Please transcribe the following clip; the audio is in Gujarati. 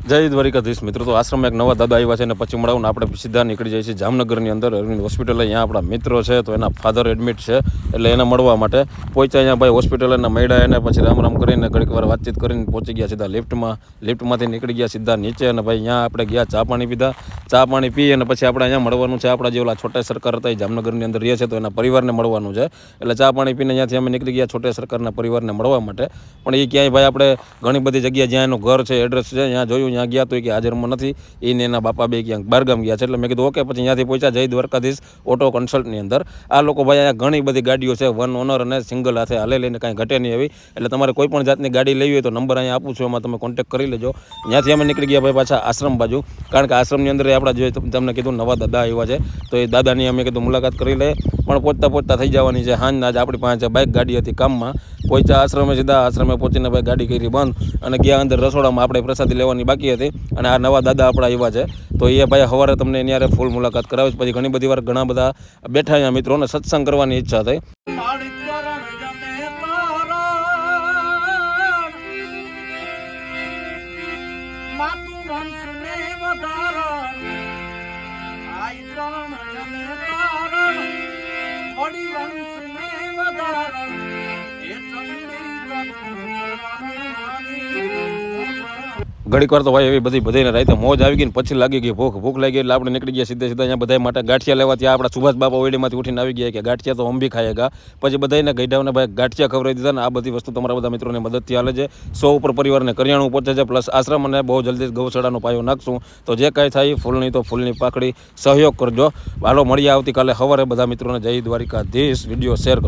જય દ્વારિકાધીશ મિત્રો, તો આશ્રમમાં એક નવા દાદા આવ્યા છે અને પછી મળાવું આપણે સીધા નીકળી જાય છે જામનગરની અંદર અરવિંદ હોસ્પિટલ. અહીંયા આપણા મિત્રો છે તો એના ફાધર એડમિટ છે એટલે એને મળવા માટે પહોંચ્યા અહીંયા ભાઈ હોસ્પિટલ. એના મળ્યા એને પછી રામ રામ કરીને ઘડીક વાર વાતચીત કરીને પહોંચી ગયા સીધા લિફ્ટમાંથી નીકળી ગયા સીધા નીચે. અને ભાઈ અહીંયા આપણે ગયા, ચા પાણી પીધા. ચા પાણી પી અને પછી આપણે અહીંયા મળવાનું છે. આપણા જે ઓલા છોટા સરકાર હતા એ જામનગરની અંદર રહે છે તો એના પરિવારને મળવાનું છે. એટલે ચા પાણી પીને અહીંયાથી અમે નીકળી ગયા છોટા સરકારના પરિવારને મળવા માટે. પણ એ ક્યાંય ભાઈ આપણે ઘણી બધી જગ્યા જ્યાં એનું ઘર છે, એડ્રેસ છે, ત્યાં જોયું, ત્યાં ગયા તો કે હાજરમાં નથી. એને એના બાપા બે ક્યાંક બહારગામ ગયા છે. એટલે મેં કીધું ઓકે. પછી ત્યાંથી પહોંચ્યા જય દ્વારકાધીશ ઓટો કન્સલ્ટની અંદર. આ લોકો ભાઈ અહીંયા ઘણી બધી ગાડીઓ છે, વન ઓનર અને સિંગલ હાથે હાલે લઈને કાંઈ ઘટે નહીં એવી. એટલે તમારે કોઈ પણ જાતની ગાડી લેવી હોય તો નંબર અહીંયા આપું છું, એમાં તમે કોન્ટેક્ટ કરી લેજો. ત્યાંથી અમે નીકળી ગયા ભાઈ પાછા આશ્રમ બાજુ, કારણ કે આશ્રમની અંદર આપણા જે તમને કીધું નવા દાદા આવ્યા છે તો એ દાદાની અમે કીધું મુલાકાત કરી લે. પણ પહોંચતા થઈ જવાની છે હાંજના. જ આપણી પાસે બાઇક ગાડી હતી કામમાં. પહોંચ્યા આશ્રમે, સીધા આશ્રમે પહોંચીને ભાઈ ગાડી કરી બંધ અને ગયા અંદર રસોડામાં. આપણે પ્રસાદી લેવાની બાકી હતી અને આ નવા દાદા આપણા આવ્યા છે તો એ ભાઈ સવારે તમને એની યારે ફૂલ મુલાકાત કરાવે છે. પછી ઘણી બધી વાર ઘણા બધા બેઠા અહીંયા મિત્રોને સત્સંગ કરવાની ઈચ્છા થઈ. ઘડીક વાર તો ભાઈ એવી બધાને રાતે મોજ આવી ગઈ ને પછી લાગી ગઈ ભૂખ લાગી એટલે આપણે નીકળી ગયા સીધા અહીંયા બધા માટે ગાંઠિયા લેવા. ત્યાં આપણા સુભાષ બાબા ઓઈડીમાંથી ઉઠીને આવી ગયા કે ગાંઠિયા તો हम भी खाएगा. પછી બધાને ગઈડાઓને ભાઈ ગાંઠિયા ખવડાવી દીધા ને આ બધી વસ્તુ તમારા બધા મિત્રોની મદદથી હાલે છે. 100 ઉપર પરિવારને કરિયાણું પહોંચે છે, પ્લસ આશ્રમ અને બહુ જલ્દી ગૌશાળાનો પાયો નાખશું. તો જે કાંઈ થાય ફૂલની તો ફૂલની પાકડી સહયોગ કરજો. હાલો મળીએ આવતીકાલે સવારે બધા મિત્રોને. જય દ્વારિકાધીશ. વિડીયો શેર કરો.